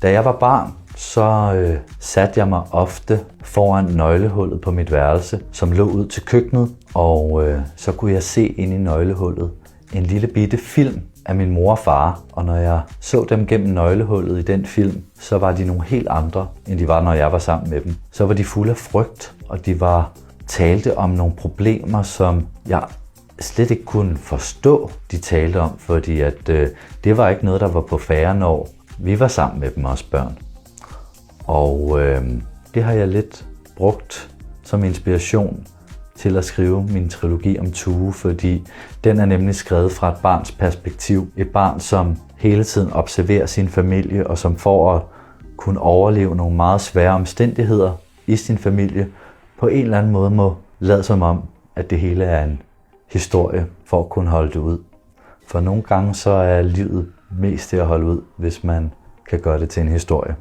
Da jeg var barn, så satte jeg mig ofte foran nøglehullet på mit værelse, som lå ud til køkkenet, og så kunne jeg se ind i nøglehullet en lille bitte film af min mor og far. Og når jeg så dem gennem nøglehullet i den film, så var de nogle helt andre, end de var, når jeg var sammen med dem. Så var de fulde af frygt, og de talte om nogle problemer, som jeg slet ikke kunne forstå, de talte om, fordi at det var ikke noget, der var på færre, når vi var sammen med dem, også børn. Og det har jeg lidt brugt som inspiration til at skrive min trilogi om Tue, fordi den er nemlig skrevet fra et barns perspektiv. Et barn, som hele tiden observerer sin familie, og som for at kunne overleve nogle meget svære omstændigheder i sin familie, på en eller anden måde må lade som om, at det hele er en historie for at kunne holde det ud. For nogle gange så er livet mest til at holde ud, hvis man kan gøre det til en historie.